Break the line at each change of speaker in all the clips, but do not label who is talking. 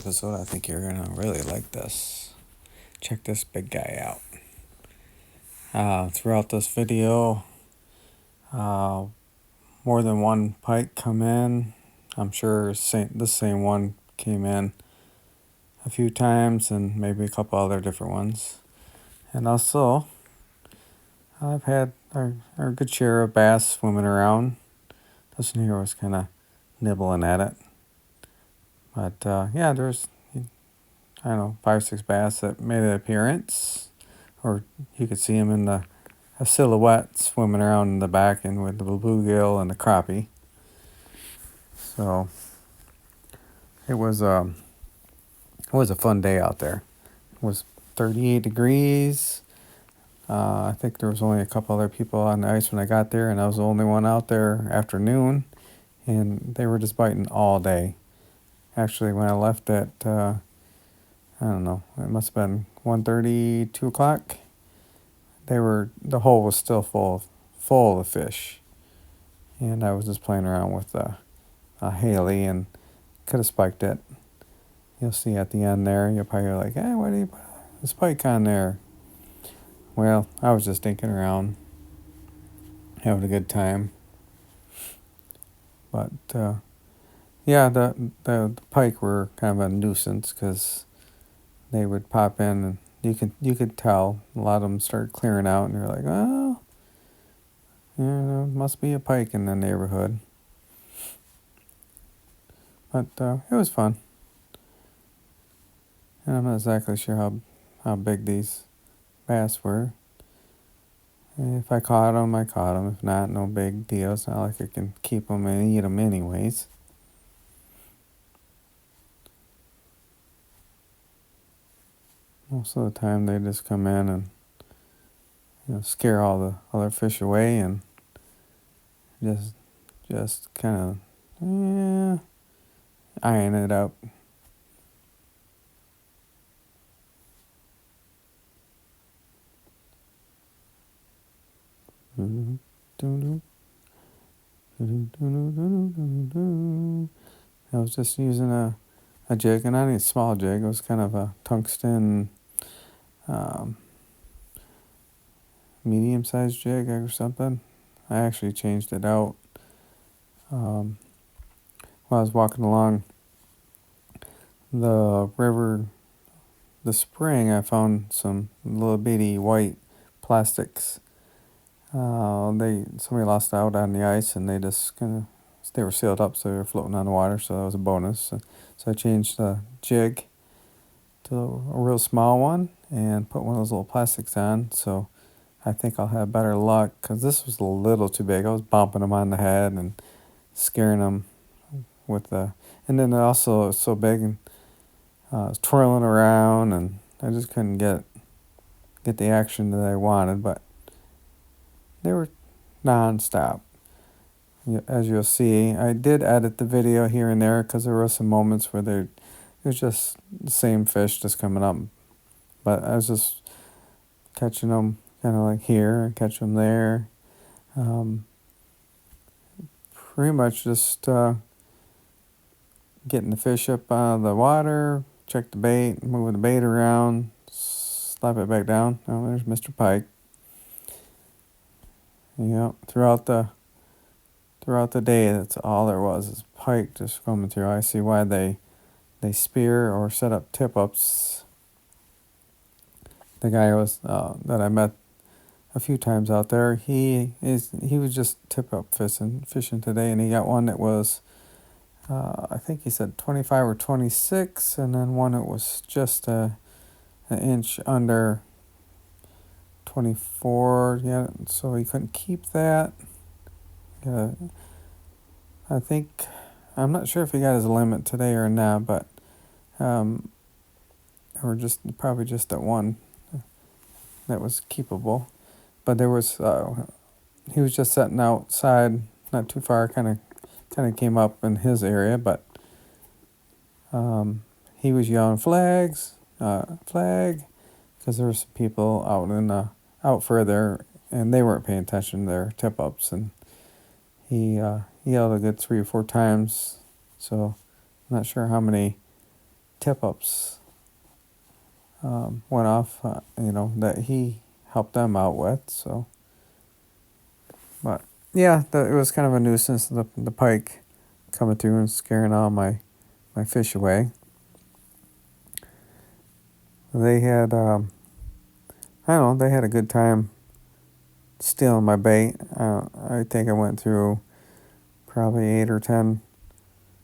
episode. I think you're gonna really like this. Check this big guy out. Throughout this video, uh, more than one pike come in. I'm sure the same one came in a few times and maybe a couple other different ones. And also, I've had our good share of bass swimming around. This one here was kind of nibbling at it. But yeah, there's, I don't know, 5 or 6 bass that made an appearance. Or you could see them in a silhouette swimming around in the back and with the bluegill and the crappie. So it was a fun day out there. It was 38 degrees. I think there was only a couple other people on the ice when I got there, and I was the only one out there after noon, and they were just biting all day. Actually, when I left at, I don't know, it must have been 1:30, 2 o'clock, the hole was still full of fish. And I was just playing around with a Haley and could have spiked it. You'll see at the end there, you'll probably be like, hey, why do you put a spike on there? Well, I was just dinking around, having a good time. But yeah, the pike were kind of a nuisance because they would pop in and you could tell a lot of them started clearing out, and you're like, oh, there must be a pike in the neighborhood. But it was fun. And I'm not exactly sure how big these bass were. If I caught them, I caught them. If not, no big deal. It's not like I can keep them and eat them anyways. Most of the time they just come in and scare all the other fish away and just kind of eyeing it up. I was just using a jig, and not any small jig. It was kind of a tungsten medium-sized jig or something. I actually changed it out while I was walking along the river, the spring. I found some little bitty white plastics. Somebody lost out on the ice, and they were sealed up, so they were floating on the water. So that was a bonus. So I changed the jig to a real small one and put one of those little plastics on. So I think I'll have better luck, because this was a little too big. I was bumping them on the head and scaring them and then also it was so big, and I was twirling around, and I just couldn't get the action that I wanted, but they were non-stop. As you'll see, I did edit the video here and there because there were some moments where it was just the same fish just coming up, but I was just catching them kind of like here and catch them there. Pretty much just getting the fish up out of the water, check the bait, moving the bait around, slap it back down. Oh, there's Mr. Pike. Throughout the day, that's all there was, is pike just coming through. I see why they spear or set up tip-ups. The guy that I met a few times out there, he was just tip-up fishing today, and he got one that was, I think he said 25 or 26, and then one that was just an inch under 24. Yeah, so he couldn't keep that. I think, I'm not sure if he got his limit today or not, but or probably just that one that was keepable. But there was he was just sitting outside, not too far, kind of came up in his area, but he was yelling flag, because there were some people out further, and they weren't paying attention to their tip-ups, and he yelled a good 3 or 4 times. So I'm not sure how many tip-ups went off, that he helped them out with. So, but yeah, it was kind of a nuisance, the pike coming through and scaring all my fish away. They had, I don't know, they had a good time stealing my bait. I think I went through probably 8 or 10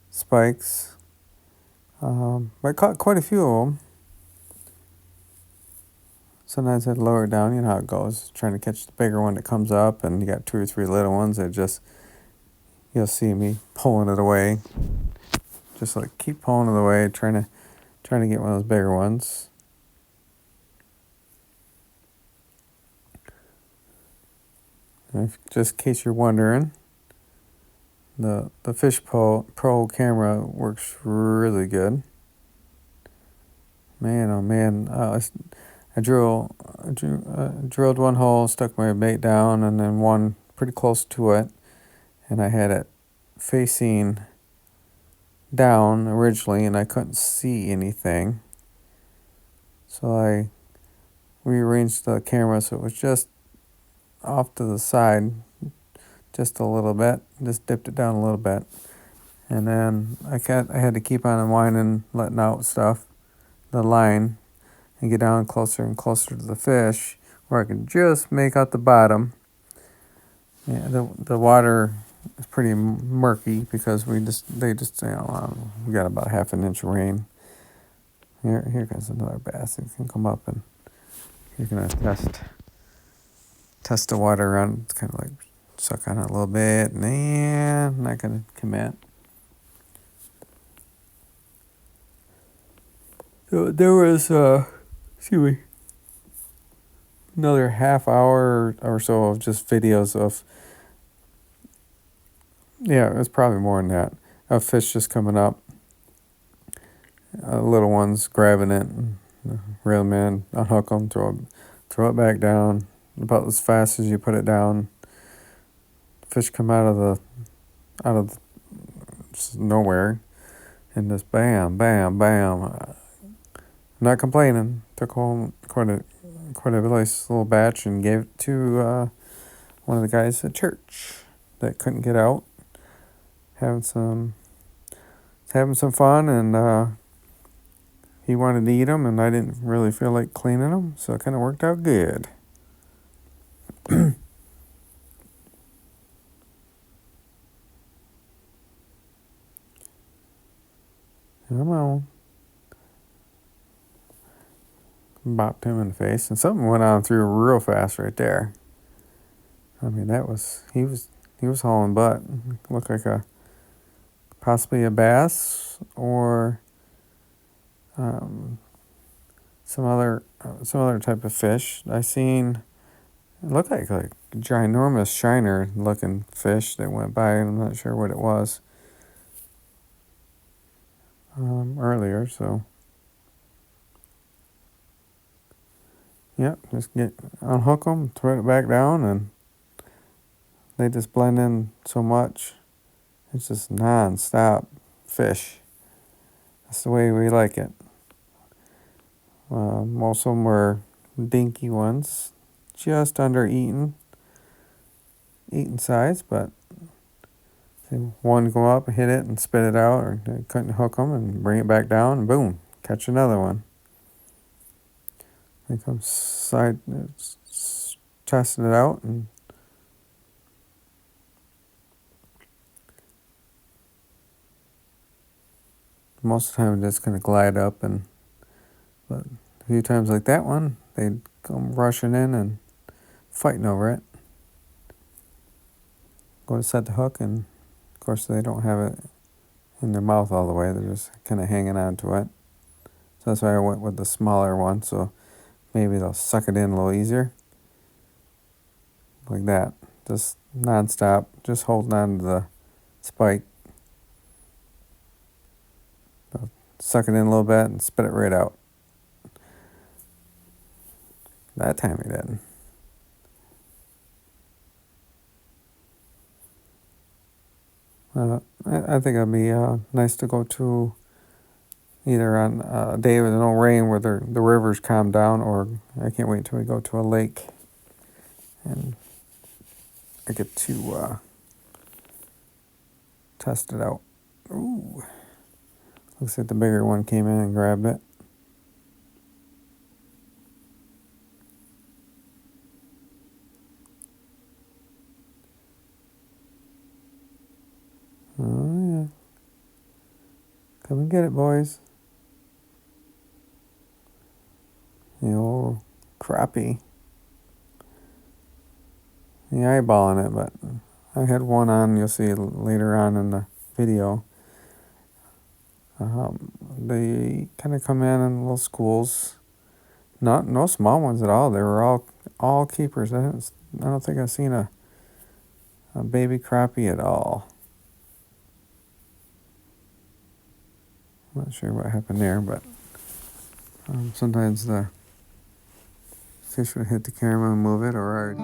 spikes. I caught quite a few of them. Sometimes I'd lower it down, you know how it goes, trying to catch the bigger one that comes up, and you got 2 or 3 little ones that just, you'll see me pulling it away. Just like keep pulling it away, trying to get one of those bigger ones. Just in case you're wondering, the Fish Pro camera works really good. Man, oh man, I drilled one hole, stuck my bait down, and then one pretty close to it, and I had it facing down originally, and I couldn't see anything. So I rearranged the camera so it was just off to the side, just a little bit, just dipped it down a little bit, and then I had to keep on unwinding, letting out the line, and get down closer and closer to the fish, where I can just make out the bottom. Yeah, the water is pretty murky because we got about half an inch of rain. Here comes another bass. It can come up, and you're gonna test the water around. It's kind of like suck on it a little bit. Nah, I'm not gonna commit. So there was another half hour or so of just videos of, yeah, it was probably more than that, of fish just coming up, little ones grabbing it, and reel them in, unhook them, throw it back down, about as fast as you put it down. Fish come out of just nowhere, and just bam, bam, bam. Not complaining. Took home quite a nice little batch and gave it to one of the guys at church that couldn't get out, having some fun, and he wanted to eat them, and I didn't really feel like cleaning them, so it kind of worked out good. Come on. Bopped him in the face, and something went on through real fast right there. I mean, he was hauling butt. Looked like possibly a bass or some other type of fish. I seen, it looked like ginormous shiner looking fish that went by, and I'm not sure what it was earlier. So yeah, just unhook them, throw it back down, and they just blend in so much. It's just non-stop fish. That's the way we like it. Most of them were dinky ones, just under eating size, but one go up, hit it, and spit it out, or they couldn't hook them, and bring it back down, and boom, catch another one. They come testing it out, and most of the time it's going to glide up, but a few times like that one, they'd come rushing in and fighting over it. Go to set the hook, and of course they don't have it in their mouth all the way. They're just kind of hanging on to it. So that's why I went with the smaller one, so maybe they'll suck it in a little easier. Like that. Just non-stop, just holding on to the spike. They'll suck it in a little bit and spit it right out. That time he didn't. I think it'd be nice to go to either on a day with no rain where the rivers calm down, or I can't wait until we go to a lake and I get to test it out. Ooh, looks like the bigger one came in and grabbed it. Oh yeah, come and get it, boys. The old crappie. The eyeballing it, but I had one on. You'll see later on in the video. They kind of come in little schools. Not no small ones at all. They were all keepers. I don't think I've seen a baby crappie at all. I'm not sure what happened there, but sometimes the fish would hit the camera and move it, or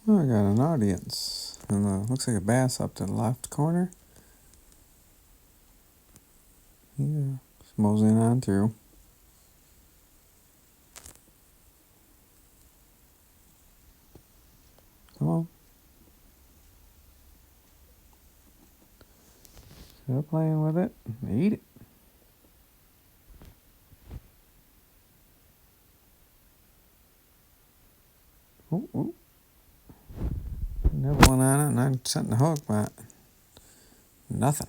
oh, I got an audience, and looks like a bass up to the left corner. Yeah, just moseying on through. Come on. Still playing with it. Eat it. Ooh, ooh. Nibbling on it, and I'm setting the hook, but nothing.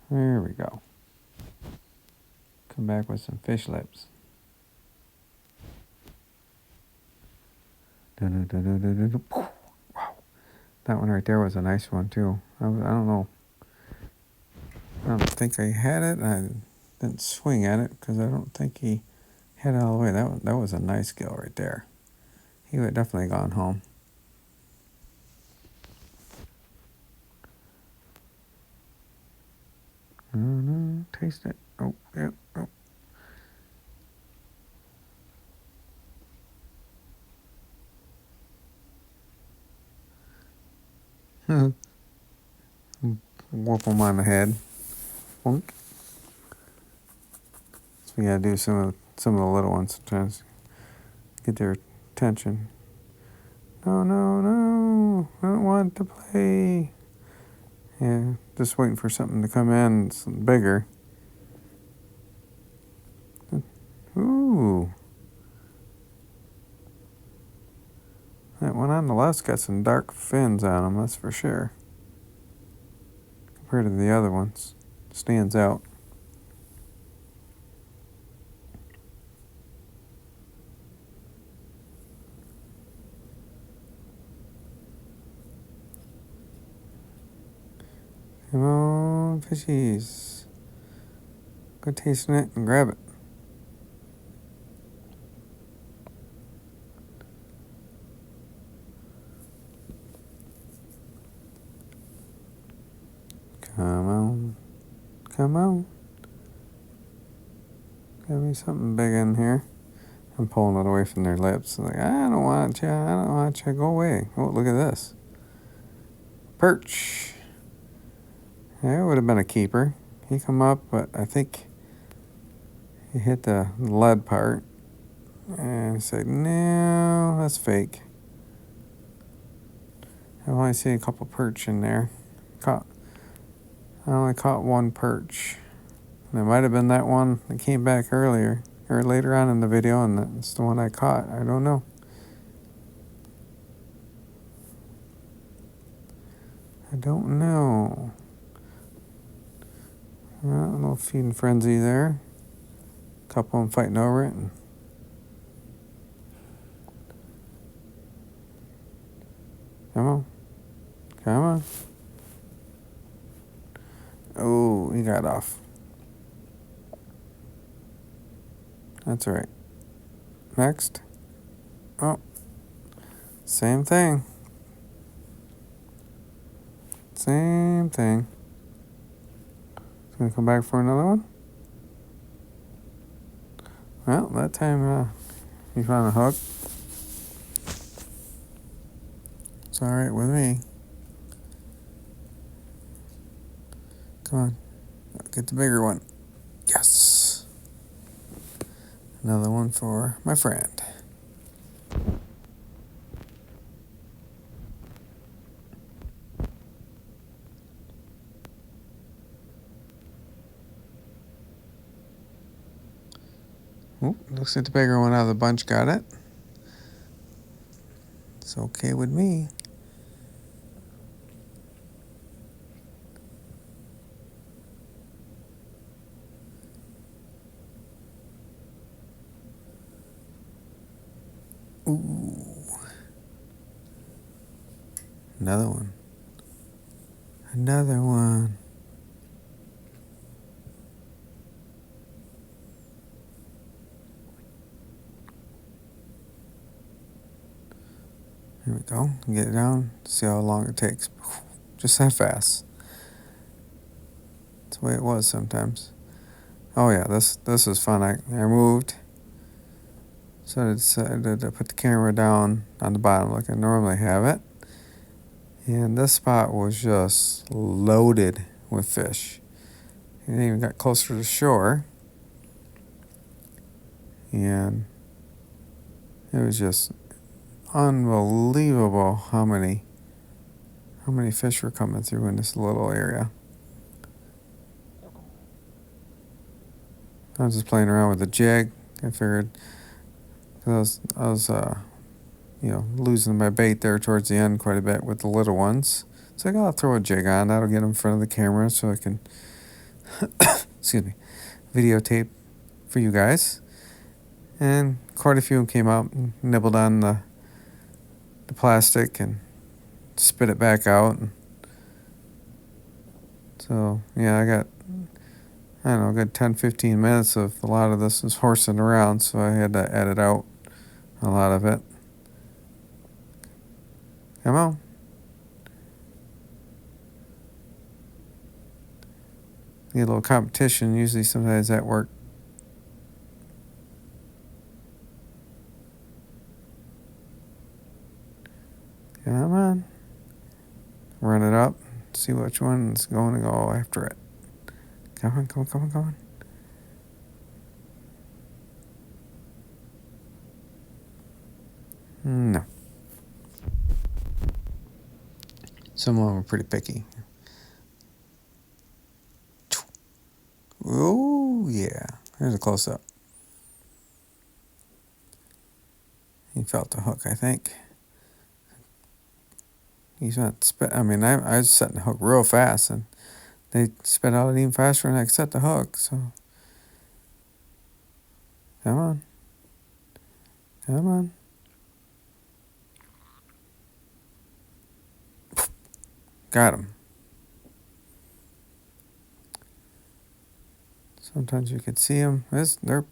There we go. Come back with some fish lips. Wow. That one right there was a nice one too. I don't know. I don't think I had it. I didn't swing at it because I don't think he had it all the way. That was a nice gill right there. He would have definitely gone home. No, taste it. Oh, yeah. Oh. Whoop them on the head. Boink. So we gotta do some of the little ones sometimes. Get their attention. No, I don't want to play. Yeah, just waiting for something to come in bigger. Ooh. That one on the left's got some dark fins on them, that's for sure. compared to the other ones. Stands out. Come on, fishies. Go tasting it and grab it. Come on. Come on. Got me something big in here. I'm pulling it away from their lips. Like, I don't want you. I don't want you. Go away. Oh, look at this. Perch. Yeah, it would have been a keeper. He come up, but I think he hit the lead part. And he said, no, that's fake. I've only seen a couple perch in there. I only caught one perch. And it might have been that one that came back earlier or later on in the video, and that's the one I caught. I don't know. I don't know. Well, a little feeding frenzy there. A couple of them fighting over it. Come on. Come on. Oh, he got off. That's all right. Next. Oh, same thing. Same thing. It's gonna come back for another one. Well, that time he found a hook. It's all right with me. Come on, get the bigger one. Yes. Another one for my friend. Oh, looks like the bigger one out of the bunch got it. It's okay with me. Ooh. Another one. Another one. Here we go. Get it down. See how long it takes. Just that fast. That's the way it was sometimes. Oh yeah, this is fun. I moved. So I decided to put the camera down on the bottom like I normally have it. And this spot was just loaded with fish. It even got closer to the shore. And it was just unbelievable how many fish were coming through in this little area. I was just playing around with the jig. I figured I was losing my bait there towards the end quite a bit with the little ones. So I'll throw a jig on. That'll get them in front of the camera so I can, excuse me, videotape for you guys. And quite a few of them came out and nibbled on the plastic and spit it back out. So yeah, I got, I don't know, a good 10-15 minutes of a lot of this was horsing around, so I had to edit out a lot of it. Come on. Get a little competition. Usually sometimes that work. Come on. Run it up. See which one's going to go after it. Come on, come on, come on, come on. No. Some of them are pretty picky. Oh, yeah. There's a close-up. He felt the hook, I think. He's not spit. I mean, I was setting the hook real fast, and they spit out even faster when I set the hook. So come on, come on. Got him. Sometimes you can see them. They're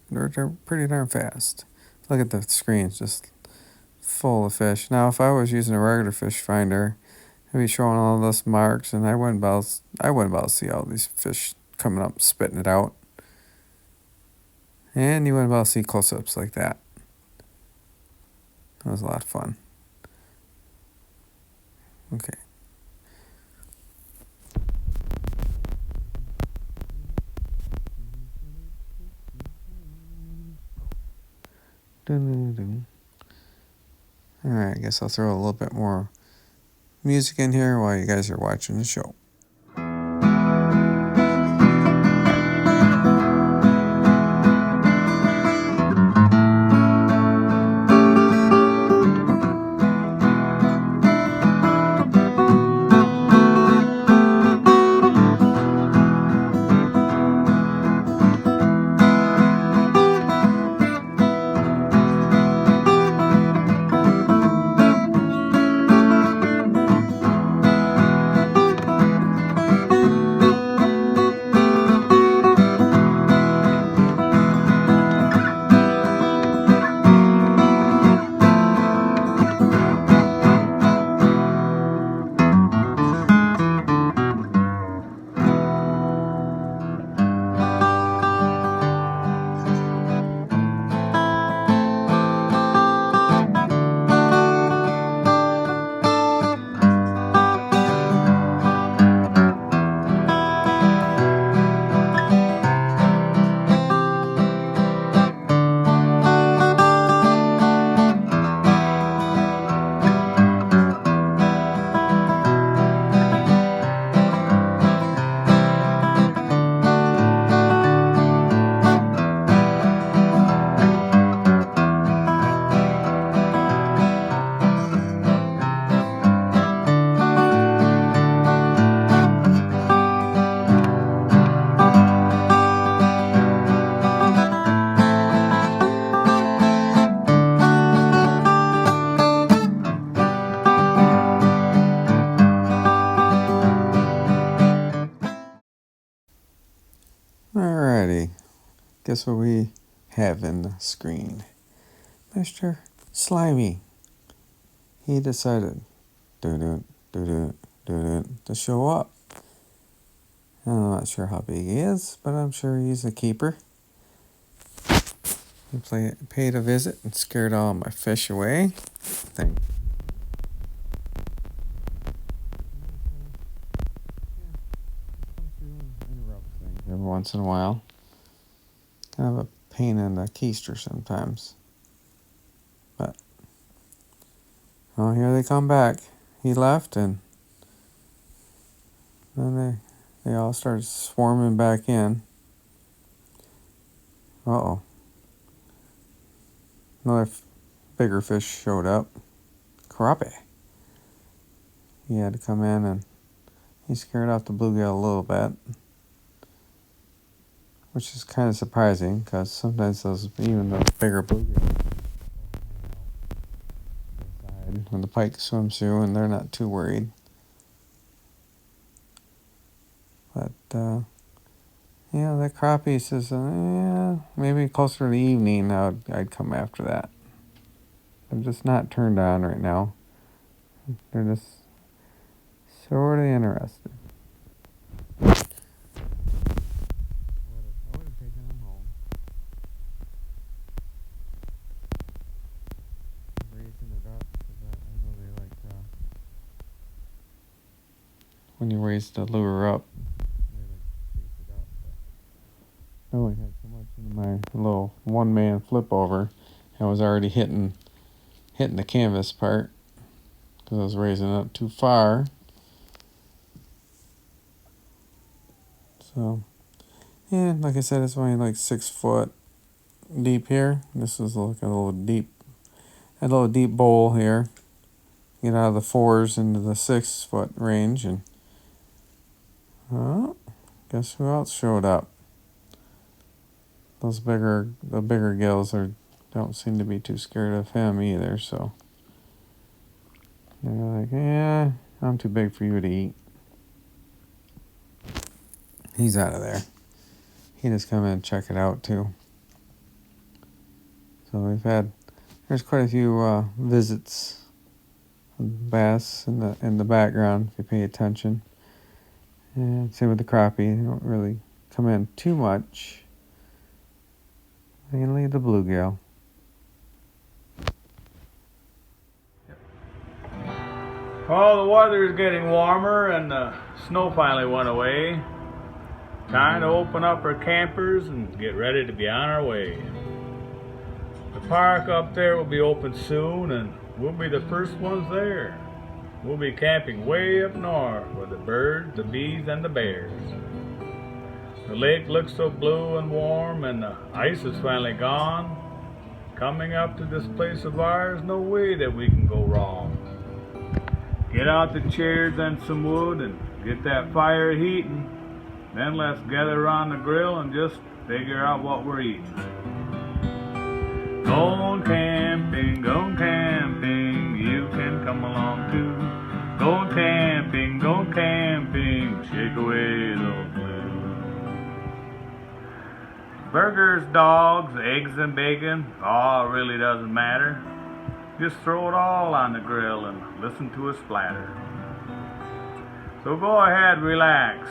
pretty darn fast. Look at the screens, just full of fish. Now, if I was using a regular fish finder, it'd be showing all those marks, and I wouldn't be able to see all these fish coming up, spitting it out. And you wouldn't be able to see close-ups like that. That was a lot of fun. Okay. Alright, I guess I'll throw a little bit more music in here while you guys are watching the show. Alrighty, guess what we have in the screen? Mr. Slimy. He decided to show up. I'm not sure how big he is, but I'm sure he's a keeper. He paid a visit and scared all my fish away. Every once in a while. Kind of a pain in the keister sometimes. But, oh, here they come back. He left, and then they all started swarming back in. Uh-oh. Another bigger fish showed up. Crappie. He had to come in, and he scared off the bluegill a little bit. Which is kind of surprising, because sometimes even the bigger bluegill when the pike swims through, and they're not too worried. But, yeah, that crappie says, maybe closer to the evening I'd come after that. They're just not turned on right now. They're just sort of interested. I would have taken them home. Raising it up, because I know they like when you raise the lure up. They like to chase it up. But I only had so much in my little one-man flip over. I was already hitting the canvas part because I was raising it up too far. So, yeah, like I said, it's only like 6 foot deep here. This is like a little deep bowl here. Get out of the 4s into the 6 foot range, and guess who else showed up? The bigger gills don't seem to be too scared of him either, so they're like, yeah, I'm too big for you to eat. He's out of there. He just come in and check it out too. So there's quite a few visits of bass in the background if you pay attention. And same with the crappie, they don't really come in too much. Mainly the bluegill.
Well, the weather is getting warmer and the snow finally went away. Time to open up our campers and get ready to be on our way. The park up there will be open soon and we'll be the first ones there. We'll be camping way up north with the birds, the bees, and the bears. The lake looks so blue and warm and the ice is finally gone. Coming up to this place of ours, no way that we can go wrong. Get out the chairs and some wood and get that fire heating. Then let's gather around the grill and just figure out what we're eating. Going camping, you can come along too. Going camping, shake away those blues. Burgers, dogs, eggs and bacon, oh, it really doesn't matter. Just throw it all on the grill and listen to it splatter. So go ahead, relax.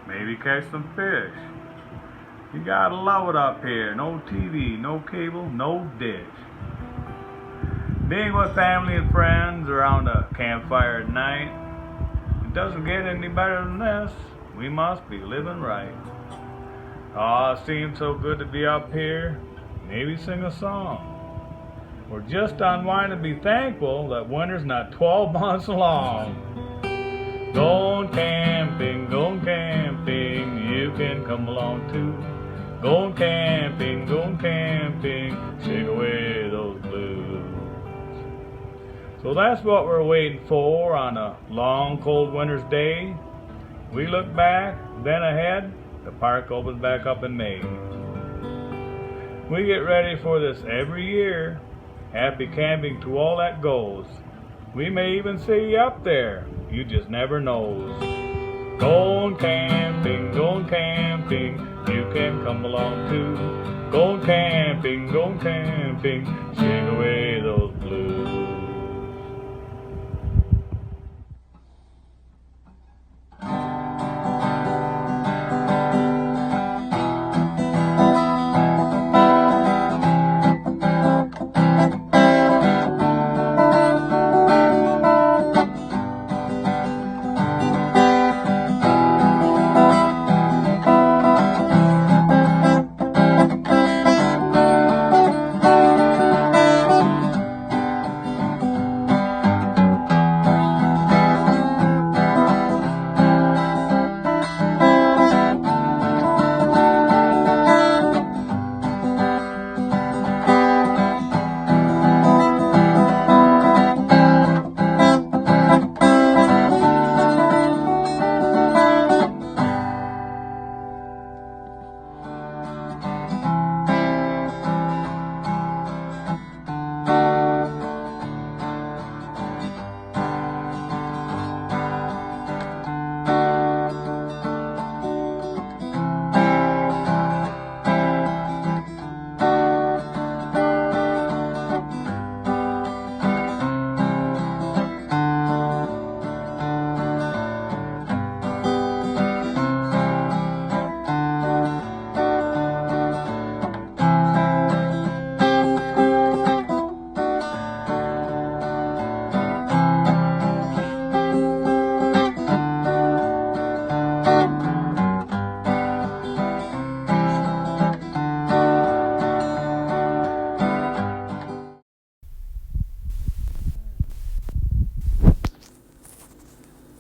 Maybe catch some fish. You gotta love it up here. No TV, no cable, no dish. Being with family and friends around a campfire at night, it doesn't get any better than this. We must be living right. Oh, it seems so good to be up here. Maybe sing a song. Or just unwind and be thankful that winter's not 12 months long. Going camping, you can come along too. Going camping, shake away those blues. So that's what we're waiting for on a long, cold winter's day. We look back, then ahead, the park opens back up in May. We get ready for this every year. Happy camping to all that goes. We may even see you up there. You just never knows. Going camping, you can come along too. Going camping, shake away those blues.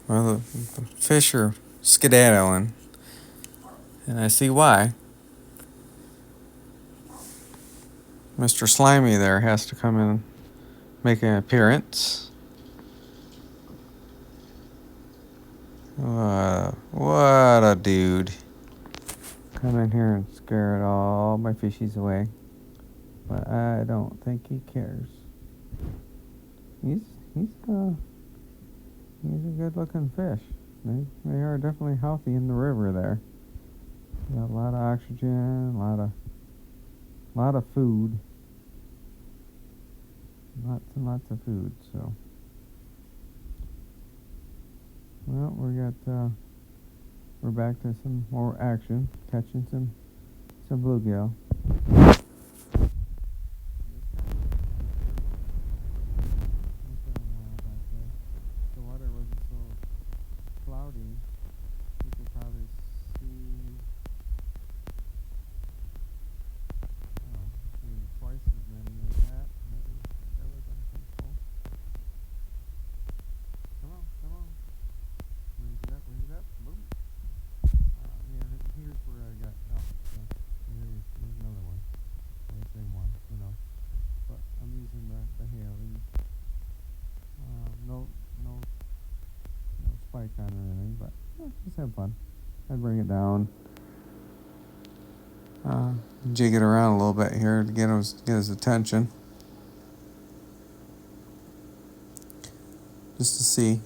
Well, the fish are skedaddling, and I see why. Mr. Slimy there has to come in and make an appearance. What a dude. Come in here and scare all my fishies away. But I don't think he cares. He's he's uh he's a good looking fish. They are definitely healthy in the river there. Got a lot of oxygen, a lot of food. Lots and lots of food, so. Well, we're back to some more action, catching some bluegill. The water wasn't so cloudy. You could probably see maybe twice as many as that. That was uncomfortable. Come on. Raise it up. Boom. Yeah, here's where I got. Here's another one. Or the same one, But I'm using the Haley. No spike on it or anything, but just have fun. I'd bring it down. Jig it around a little bit here to get his attention. Just to see.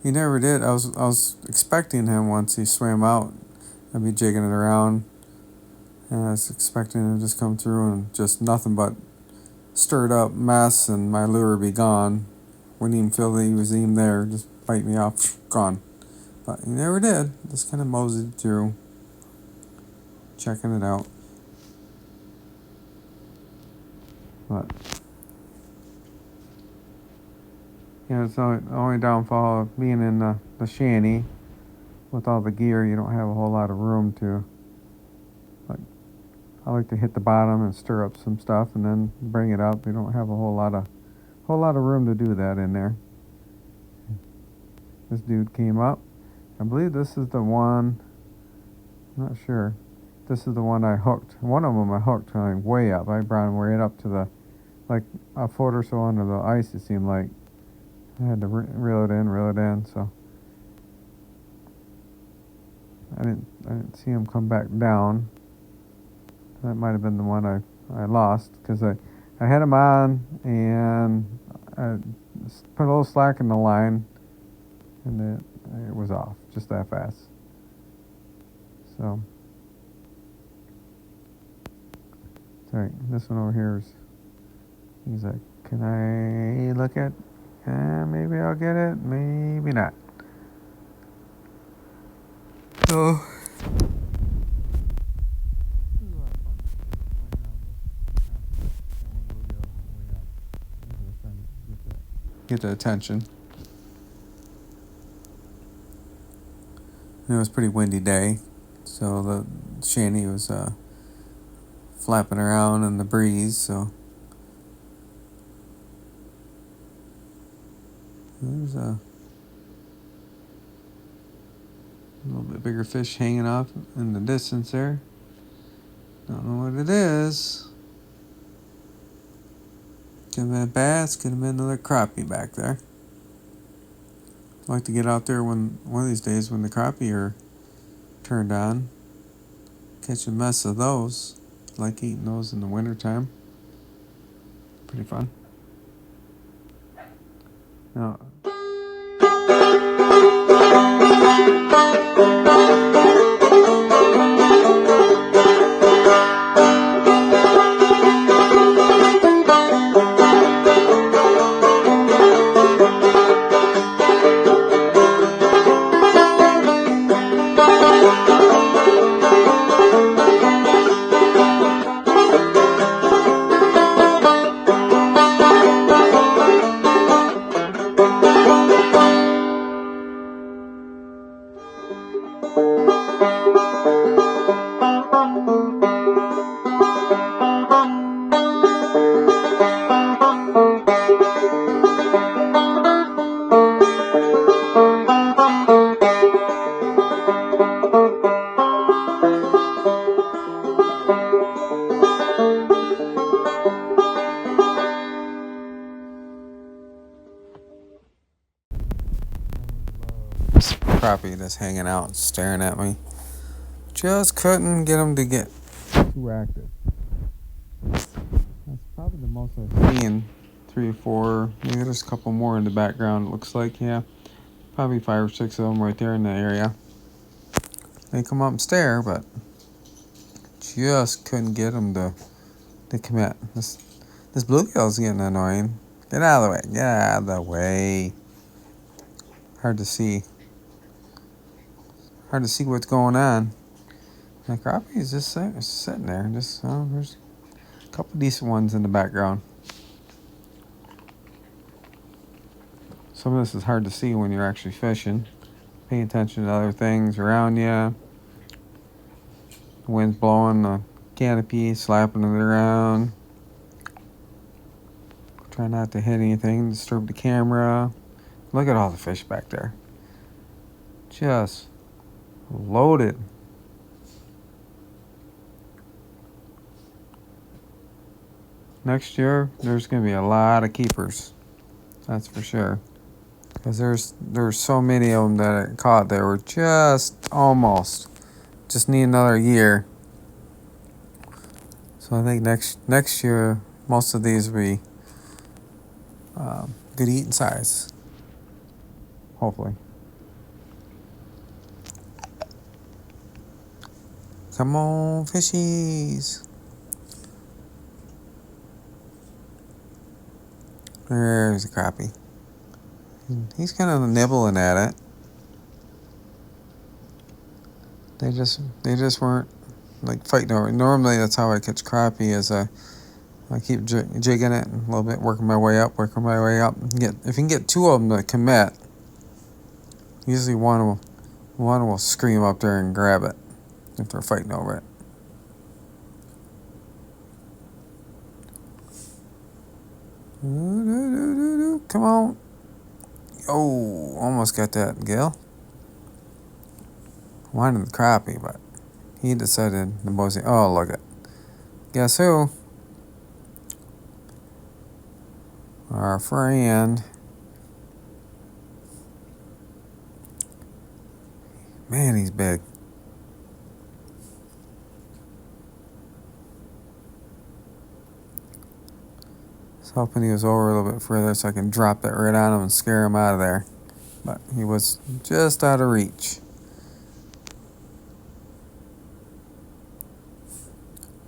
He never did. I was expecting him once he swam out. I'd be jigging it around. And I was expecting him to just come through and just nothing but stirred up mess, and my lure would be gone. Wouldn't even feel that he was even there. Just bite me off, gone. But he never did. Just kind of moseyed through, checking it out. But it's the only downfall of being in the shanty. With all the gear, you don't have a whole lot of room to. I like to hit the bottom and stir up some stuff and then bring it up. You don't have a whole lot of room to do that in there. This dude came up. I believe this is the one. I'm not sure. This is the one I hooked. One of them I hooked way up. I brought him way up to like a foot or so under the ice. It seemed like I had to reel it in. So I didn't see him come back down. That might have been the one I lost, because I had him on and I put a little slack in the line, and it was off just that fast. So, sorry, this one over here he's like, can I look at? Maybe I'll get it, maybe not. So. Get the attention. It was a pretty windy day, so the shanty was flapping around in the breeze. So there's a little bit bigger fish hanging off in the distance there. Don't know what it is. Could have been a bass, could have been another crappie back there. I'd like to get out there one of these days when the crappie are turned on. Catch a mess of those. I like eating those in the wintertime. Pretty fun. Now, crappie that's hanging out, staring at me. Just couldn't get him to get too active. That's probably the most I've seen. 3 or 4, maybe there's a couple more in the background. It looks like, yeah, probably 5 or 6 of them right there in the area. They come up and stare, but just couldn't get them to commit. This bluegill's getting annoying. Get out of the way. Get out of the way. Hard to see. Hard to see what's going on. The crappie is just sitting there. Just there's a couple decent ones in the background. Some of this is hard to see when you're actually fishing. Pay attention to other things around you. The wind's blowing the canopy, slapping it around. Try not to hit anything, disturb the camera. Look at all the fish back there. Just loaded. Next year, there's going to be a lot of keepers. That's for sure. Because there's so many of them that I caught that were just almost. Just need another year. So I think next year, most of these will be good eating size. Hopefully. Come on, fishies. There's a crappie. He's kind of nibbling at it. They just weren't like fighting over it. Normally that's how I catch crappie is I keep jigging it a little bit, working my way up. If you can get 2 of them to commit, usually one will scream up there and grab it if they're fighting over it. Come on. Oh, almost got that gill. Wanted the crappie, but he decided the boys. Oh, look it. Guess who? Our friend. Man, he's big. I was hoping he was over a little bit further so I can drop that right on him and scare him out of there. But he was just out of reach.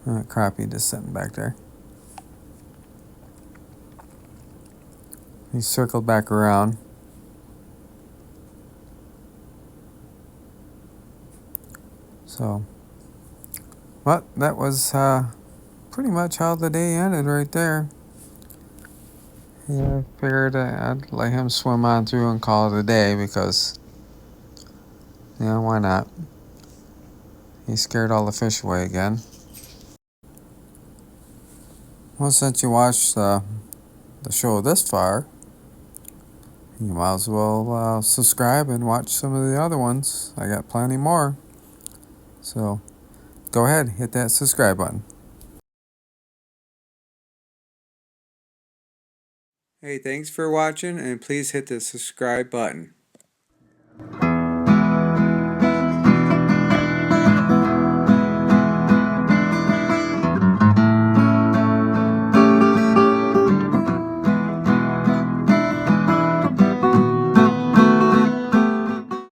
That crappie just sitting back there. He circled back around. So, well, that was pretty much how the day ended right there. Yeah, I figured I'd let him swim on through and call it a day because, why not? He scared all the fish away again. Well, since you watched the show this far, you might as well subscribe and watch some of the other ones. I got plenty more. So, go ahead, hit that subscribe button. Hey, thanks for watching, and please hit the subscribe button.